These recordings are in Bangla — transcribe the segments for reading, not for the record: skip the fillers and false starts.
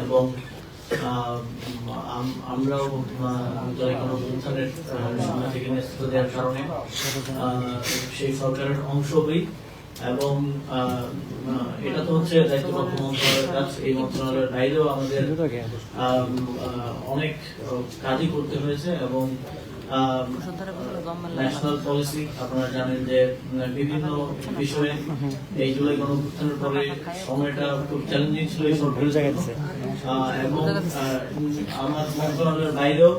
এবং আমরাও গণঅভ্যুত্থানের সামনে থেকে নেতৃত্ব দেওয়ার কারণে সেই সরকারের অংশ হই এবং এটা তো হচ্ছে দায়িত্বপ্রাপ্ত মন্ত্রণালয়ের কাজ। এই মন্ত্রণালয়ের বাইরেও আমাদের অনেক কাজই করতে হয়েছে এবং ন্যাশনাল পলিসি আপনারা জানেন যে বিভিন্ন বিষয়ে এই জুলাই গণঅভ্যুত্থানের পরে সময়টা খুব চ্যালেঞ্জিং ছিল এই সরকারের জন্য এবং আমার মন্ত্রণালয়ের বাইরেও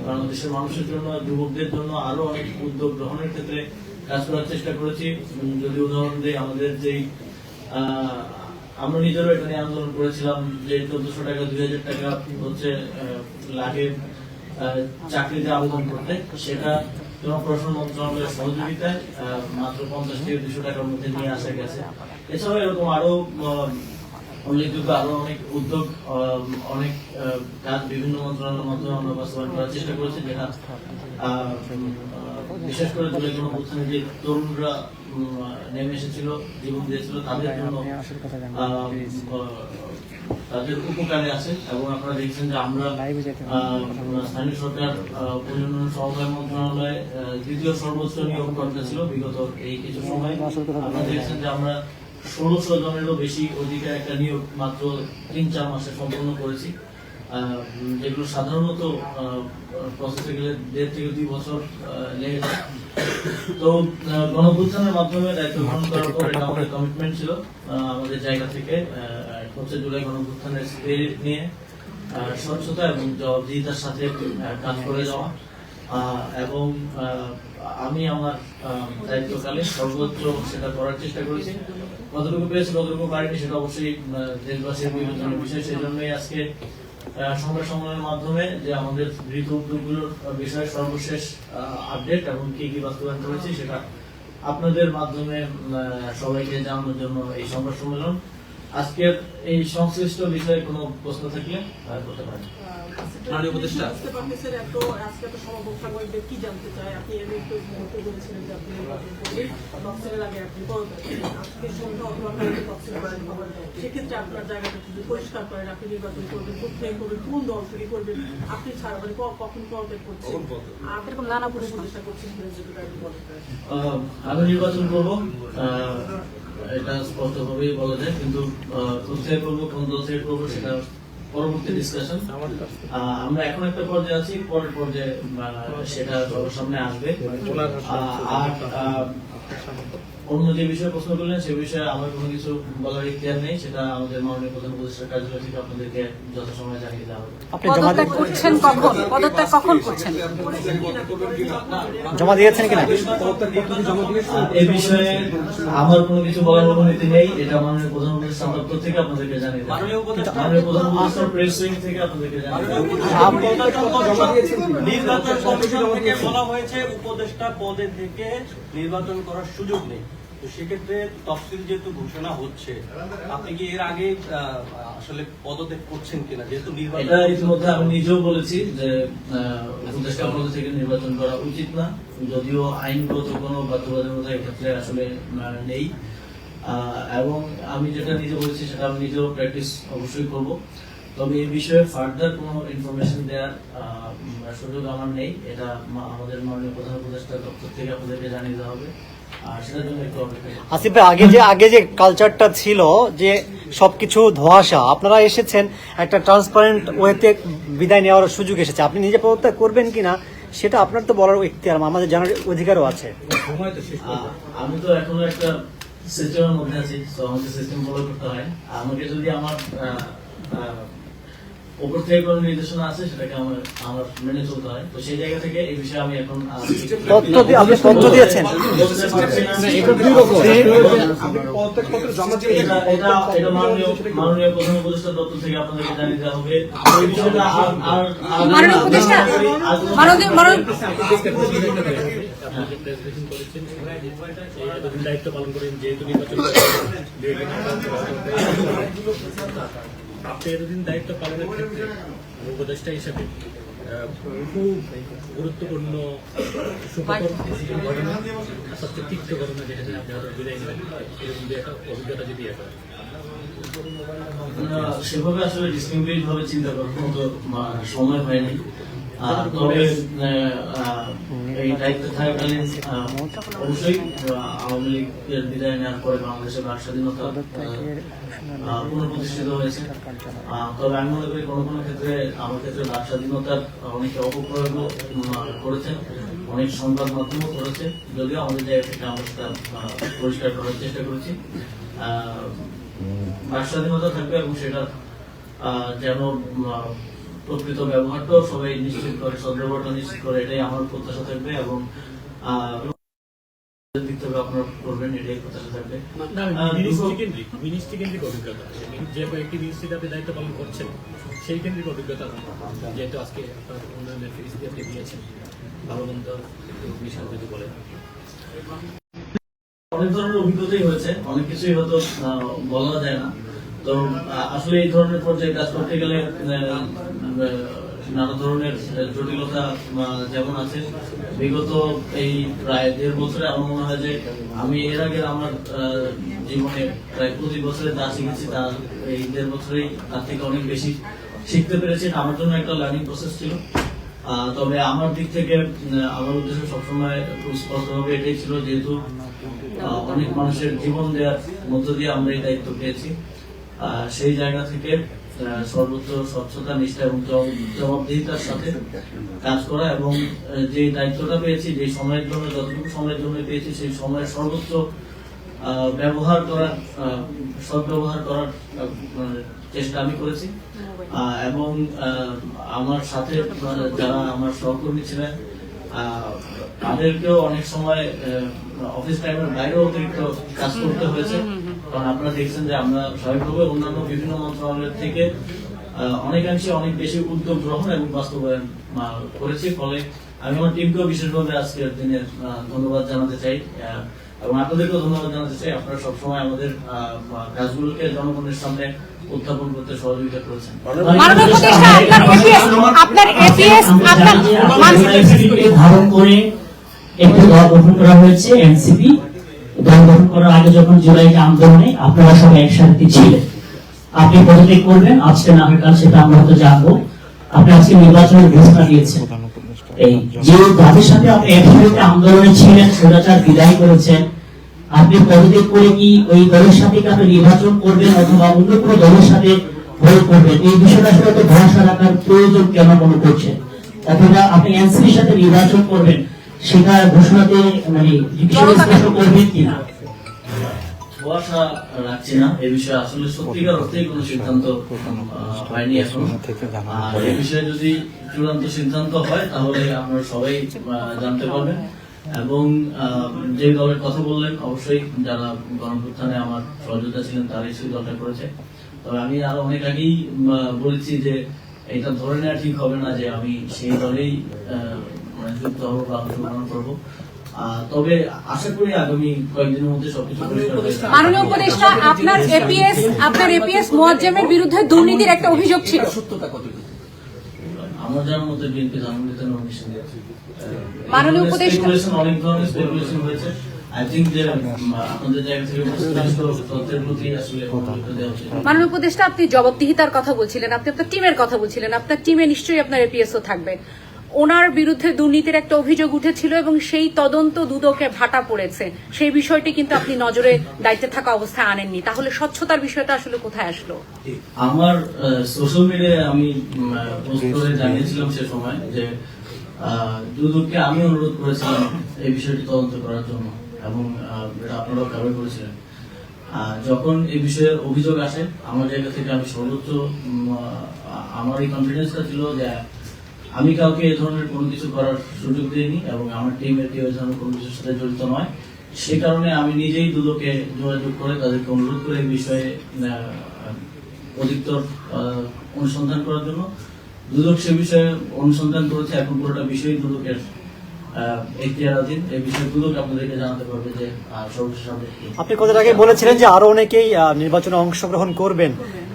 বাংলাদেশের মানুষের জন্য, যুবকদের জন্য আরো অনেক উদ্যোগ গ্রহণের ক্ষেত্রে কাজ করার চেষ্টা করেছি। যদি উদাহরণ দিই, আমাদের যেই আমরা নিজেরও এটা নিয়ে আন্দোলন করেছিলাম যে 1400 টাকা 2000 টাকা হচ্ছে লাগে চাকরিতে আবেদন করতে, সেটা জনপ্রশাসন মন্ত্রণালয়ের সহযোগিতায় মাত্র 50 থেকে 200 টাকার মধ্যে নিয়ে আসা গেছে। এছাড়াও এরকম আরো উল্লেখযোগ্য আরো অনেক উদ্যোগ, অনেক কাজ বিভিন্ন মন্ত্রণালয়ের মাধ্যমে আমরা বাস্তবায়ন করার চেষ্টা করেছি, যেটা বিশেষ করে জুলাই গণঅভ্যুত্থানে যে তরুণরা নেমে এসেছিল, জীবন দিয়েছিল, তাদের জন্য তাদের উপকারে আছে। এবং আপনারা দেখছেন যে আমরা স্থানীয় সরকার পরিচালনা সমবায় মন্ত্রণালয়ে দ্বিতীয় সর্বোচ্চ নিয়োগকর্তা ছিল বিগত এই কিছু সময়। আপনারা দেখছেন যে আমরা 1600 জনেরও বেশি অধিকার একটা নিয়োগ মাত্র 3-4 মাসে সম্পন্ন করেছি, যেগুলো সাধারণত প্রসেসে গেলে 1.5 থেকে 2 বছর লেগে যায়। তো গণঅভ্যুত্থানের মাধ্যমে দায়িত্ব গ্রহণ করার পর এটা আমাদের কমিটমেন্ট ছিল আমাদের জায়গা থেকে হচ্ছে জুলাই গণঅভ্যুত্থানের স্পিরিট নিয়ে স্বচ্ছতা এবং জবাবদিহিতার সাথে কাজ করে যাওয়া এবং আমি আমার দায়িত্বকালে সর্বোচ্চ সেটা করার চেষ্টা করেছি। কতটুকু পেয়েছি কতটুকু পারিনি সেটা অবশ্যই দেশবাসীর বিবেচনার বিষয়। সেই জন্যই আজকে সংবাদ সম্মেলনের মাধ্যমে যে আমাদের গৃহীত উদ্যোগগুলোর বিষয়ে সর্বশেষ আপডেট এবং কি কি বাস্তবায়ন করেছি সেটা আপনাদের মাধ্যমে সবাইকে জানানোর জন্য এই সংবাদ সম্মেলন। আজকের এই সংশ্লিষ্ট বিষয়ে কোনো প্রশ্ন থাকলে করতে পারেন। সেক্ষেত্রে আপনার জায়গাটা যদি পরিষ্কার করেন, আপনি নির্বাচন করবেন, কোথায় করবেন, কোন দল থেকে করবেন, আপনি ছাড়া মানে কখন পদত্যাগ করছেন, এরকম নানা প্রশ্ন করছেন। আমি নির্বাচন করবো এটা স্পষ্টভাবেই বলা যায়, কিন্তু কোথায় করবো, কোন দল থেকে করবো সেটা পরবর্তী ডিসকাশন। আমরা এখন একটা পর্যায়ে আছি, পরের পর্যায়ে সেটা সবার সামনে আসবে। আর অন্য যে বিষয়ে প্রশ্ন করলেন সে বিষয়ে আমার কোনো কিছু বলার ইখতিয়ার নেই, সেটা আমাদের মাননীয় প্রধান উপদেষ্টার কার্যালয় থেকে আপনাদেরকে যথাসময়ে জানিয়ে দেওয়া হবে। পদত্যাগ করছেন কখন? পদত্যাগ কখন করছেন? জমা দিয়েছেন কিনা? এই বিষয়ে আমার কোনো কিছু বলার অনুমতি নেই, এটা মাননীয় প্রধান উপদেষ্টার দপ্তর থেকে আপনাদেরকে জানিয়ে দেওয়া হবে। মাননীয় প্রধান উপদেষ্টার প্রেস উইং থেকে আপনাদেরকে জানিয়ে দেওয়া হবে। নির্বাচন কমিশন থেকে বলা হয়েছে উপদেষ্টা পদে থেকে নির্বাচন করার সুযোগ নেই। তো সেক্ষেত্রে তফসিল যেহেতু ঘোষণা হচ্ছে, আপনি কি এর আগে আসলে পদত্যাগ করছেন কিনা? যেহেতু এটা ইতিমধ্যে আমি নিজেও বলেছি যে উপদেষ্টা পদ থেকে নির্বাচন করা উচিত না, যদিও আইনগত কোনো বাধ্যবাধকতা এক্ষেত্রে আসলে নেই। এবং আমি যেটা নিজে বলেছি সেটা আমি নিজেও প্র্যাকটিস অবশ্যই করব। তবে এই বিষয়ে ফার্দার কোনো ইনফরমেশন দেওয়ার সুযোগ আমার নেই, এটা আমাদের মাননীয় প্রধান উপদেষ্টা দপ্তর থেকে আপনাদেরকে জানিয়ে দেওয়া হবে। আসিফ ভাই, আগে যে কালচারটা ছিল যে সবকিছু ধোঁয়াশা, আপনারা এসেছেন একটা ট্রান্সপারেন্ট ওয়েতে বিদায় নেওয়ার সুযোগ এসেছে। আপনি নিজে পদত্যাগ করবেন কিনা সেটা আপনার তো বলার ইখতিয়ার, আমাদের জানার অধিকারও আছে। আমি তো এখনো একটা সিস্টেমের মধ্যে আছি, তো আমাকে সিস্টেম ফলো করতে হয়। আমাকে যদি আমার উপর থেকে কোনো নির্দেশনা আছে সেটাকে আমার মেনে চলতে হয়। তো সেই জায়গা থেকে এই বিষয়ে আমি এখন তথ্য দিয়েছেন। এটা মাননীয় প্রধান উপদেষ্টা দপ্তর থেকে আপনাদেরকে জানিয়ে দেওয়া হবে। এই বিষয়টা দায়িত্ব পালন করেন, যেহেতু নির্বাচন আপনি এতদিন দায়িত্ব পালনের ক্ষেত্রে উপদেষ্টা হিসেবে খুব গুরুত্বপূর্ণ ঘটনা, সবচেয়ে তিক্ত ঘটনা যেটা আপনি হয়তো বিদায় নেবেন, এরকম একটা অভিজ্ঞতা যদি সেভাবে আসলে ডিসক্রিমিনেট ভাবে চিন্তা করার মতো সময় হয়নি। তবে এই দায়িত্বে থাকাকালীন অবশ্যই আওয়ামী লীগের বিদায় নেওয়ার পরে বাংলাদেশের বাক স্বাধীনতা পুনঃপ্রতিষ্ঠিত হয়েছে। তবে আমি মনে করি কোনো কোনো ক্ষেত্রে আমার ক্ষেত্রে বাক স্বাধীনতার অনেকে অপপ্রয়োগ করেছেন, অনেক সংবাদ মাধ্যমও করেছে, যদিও আমাদের জায়গা থেকে আমরা সেটা পরিষ্কার করার চেষ্টা করেছি। বাক স্বাধীনতা থাকবে এবং সেটা যেন প্রকৃত ব্যবহারটাও সবাই নিশ্চিত করে, সদ্ব্যবহারটা নিশ্চিত করে, এটাই আমার প্রত্যাশা থাকবে। এবং আপনারা করবেন, এটাই প্রত্যাশা থাকবে। মিনিস্ট্রি কেন্দ্রিক অভিজ্ঞতা, যে কয়েকটি মিনিস্ট্রিতে আপনি দায়িত্ব পালন করছেন সেই কেন্দ্রিক অভিজ্ঞতা, যেহেতু আজকে আপনার উন্নয়নের ফিরিস্তি আপনি দিয়েছেন, ভালো মন্দ একটু বিশাল যদি বলেন। অনেক ধরনের অভিজ্ঞতাই হয়েছে, অনেক কিছুই হয়তো বলা যায় না। তো আসলে এই ধরনের পর্যায়ে কাজ করতে গেলে নানা ধরনের জটিলতা যেমন আছে। বিগত এই প্রায় 1.5 বছরে আমার মনে হয় যে আমি এর আগে আমার জীবনে প্রায় প্রতি বছরে যা শিখেছি তা এই 1.5 বছরেই তার থেকে অনেক বেশি শিখতে পেরেছি। আমার জন্য একটা লার্নিং প্রসেস ছিল। তবে আমার দিক থেকে আমার উদ্দেশ্য সবসময় খুব স্পষ্টভাবে এটাই ছিল, যেহেতু অনেক মানুষের জীবন দেওয়ার মধ্য দিয়ে আমরা এই দায়িত্ব পেয়েছি, সেই জায়গা থেকে সর্বোচ্চ স্বচ্ছতা, নিষ্ঠা এবং জবাবদিহিতার সাথে কাজ করা এবং যে দায়িত্বটা পেয়েছি, যে সময়ের জন্য, যতটুকু সময়ের জন্য পেয়েছি, সেই সময়ের সর্বোচ্চ ব্যবহার করার, সদ্ব্যবহার করার চেষ্টা আমি করেছি। এবং আমার সাথে যারা আমার সহকর্মী ছিলেন তাদেরকেও অনেক সময় অফিস টাইমের বাইরেও অতিরিক্ত কাজ করতে হয়েছে। কারণ আপনারা দেখছেন যে আমরা স্বাভাবিকভাবে অন্যান্য বিভিন্ন মন্ত্রণালয়ের থেকে অনেকাংশে অনেক বেশি উদ্যোগ গ্রহণ এবং বাস্তবায়ন করেছি। ফলে আমি আমার টিমকেও বিশেষভাবে আজকের দিনে ধন্যবাদ জানাতে চাই এবং আপনাদেরকেও ধন্যবাদ জানাতে চাই। আপনারা সবসময় আমাদের কাজগুলোকে জনগণের সামনে উত্থাপন করতে সহযোগিতা করেছেন। ধারণ করে একটি দল গঠন করা হয়েছে, এনসিপি। দল গঠন করার আগে যখন জুলাই আন্দোলনে আপনারা সবাই একসাথে ছিলেন, আপনি পদত্যাগ করবেন আজকে না হয় কাল, সেটা আমরা হয়তো জানবো। আপনি আজকে নির্বাচনের ঘোষণা দিয়েছেন, এই যে যাদের সাথে আপনি একসাথে আন্দোলনে ছিলেন, স্বৈরাচার বিদায় করেছেন, আপনি পদত্যাগ করে কি ওই দলের সাথে আপনি নির্বাচন করবেন অথবা অন্য কোনো দলের সাথে ভোট করবেন? এই বিষয়টা আসলে তো ভরসা রাখার প্রয়োজন কেন মনে করছেন? অথবা আপনি এনসিপির সাথে নির্বাচন করবেন, সেটা ঘোষণাতে মানে স্পষ্ট করবেন কিনা? ভরসা রাখছি না এই বিষয়ে। আসলে সত্যিকার অর্থেই কোনো সিদ্ধান্ত হয়নি এখন। আর এই বিষয়ে যদি চূড়ান্ত সিদ্ধান্ত হয় তাহলে আপনারা সবাই জানতে পারবেন। এবং যে দলের কথা বললেন, অবশ্যই যারা গণঅভ্যুত্থানে আমার সহযোগিতা ছিলেন তারাই সেই দলটা করেছে। তবে আমি আরো অনেক আগেই বলেছি যে এটা ধরে নেওয়া ঠিক হবে না যে আমি সেই দলেই যুক্ত হবো বা অংশগ্রহণ করবো। তবে আশা করি আগামী কয়েকদিনের মধ্যে সবকিছু পরিষ্কার। মাননীয় উপদেষ্টা, আপনার এপিএস মোয়াজ্জেমের বিরুদ্ধে দুর্নীতির একটা অভিযোগ ছিল, আমার জানার মধ্যে বিএনপি জানাতে মাননীয় উপদেষ্টা, অনেক ধরনের স্পেকুলেশন হয়েছে। আই থিংক যে আপনাদের জায়গা থেকে তথ্যের প্রতি আসলে দেওয়া উচিত। মাননীয় উপদেষ্টা, আপনি জবাবদিহিতার কথা বলছিলেন, আপনি আপনার টিমের কথা বলছিলেন, আপনার টিমে নিশ্চয়ই আপনার এপিএসও থাকবে। ওনার বিরুদ্ধে দুর্নীতির একটা অভিযোগ উঠেছিল এবং সেই তদন্ত দুদকে ভাটা পড়েছে, সেই বিষয়টি কিন্তু আপনি নজরে দায়িত্বে থাকা অবস্থায় আনেননি। তাহলে স্বচ্ছতার বিষয়টা আসলে কোথায় আসলো? আমার সোশ্যাল মিডিয়ায় আমি পোস্ট করে জানিয়েছিলাম সে সময় যে দুদককে আমি অনুরোধ করেছিলাম এই বিষয়টি তদন্ত করার জন্য এবং আপনারাও কভার করেছিলেন। যখন এই বিষয়ে অভিযোগ আসে আমার জায়গা থেকে আমি সর্বোচ্চ আমার এই কনফিডেন্সটা ছিল যে আমি কাউকে এই ধরনের কোনো কিছু করার সুযোগ দিইনি এবং আমার টিমের কেউ এই ধরনের কোনো কিছুর সাথে জড়িত নয়। সে কারণে আমি নিজেই দুদকে যোগাযোগ করে তাদেরকে অনুরোধ করে এই বিষয়ে অধিকতর অনুসন্ধান করার জন্য। দুদক সে বিষয়ে অনুসন্ধান করেছে। এখন পুরোটা বিষয় দুদকের এখতিয়ারাধীন। এই বিষয়ে দুদক আপনাদেরকে জানাতে পারবে যে সর্বশেষ আপডেট কি। আপনি কত আগে বলেছিলেন যে আরো অনেকেই নির্বাচনে অংশগ্রহণ করবেন,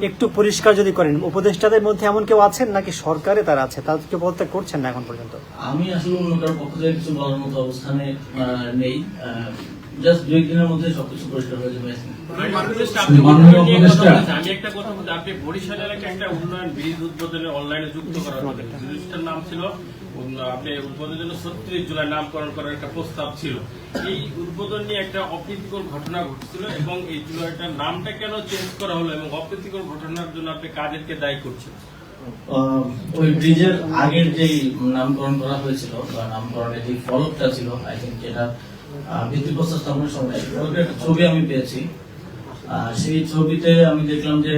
একটু পরিষ্কার যদি করেন, উপদেষ্টাদের মধ্যে এমন কেউ আছেন নাকি সরকারে তারা আছে, তাদের কেউ পদত্যাগ করছেন না এখন পর্যন্ত? আমি আসলে অন্য কারোর পক্ষ থেকে কিছু বলার মতো অবস্থানে নেই। জাস্ট 2 দিনের মধ্যে সবকিছু পরিষ্কার হয়ে যাবে। আমি একটা কথা বলতে, আপনি বরিশাল এলাকায় একটা উন্নয়ন ব্রিজ উদ্বোধনের অনলাইনে যুক্ত করার ব্রিজটার নাম ছিল আপনি উদ্বোধনের জন্য 36 জুলাই নামকরণ করার একটা প্রস্তাব ছিল। এই উদ্বোধন নিয়ে একটা অপ্রীতিকর ঘটনা ঘটছিল এবং এই জুলাইটার নামটা কেন চেঞ্জ করা হলো এবং অপ্রীতিকর ঘটনার জন্য আপনি কাদেরকে দায়ী করছেন? ওই ব্রিজের আগের যে নামকরণ করা হয়েছিল বা নামকরণের যে ফলকটা ছিল, আই থিঙ্ক যেটা ভিত্তিপ্রস্তর স্থাপনের সময় একটা ছবি আমি পেয়েছি। সেই ছবিতে আমি দেখলাম যে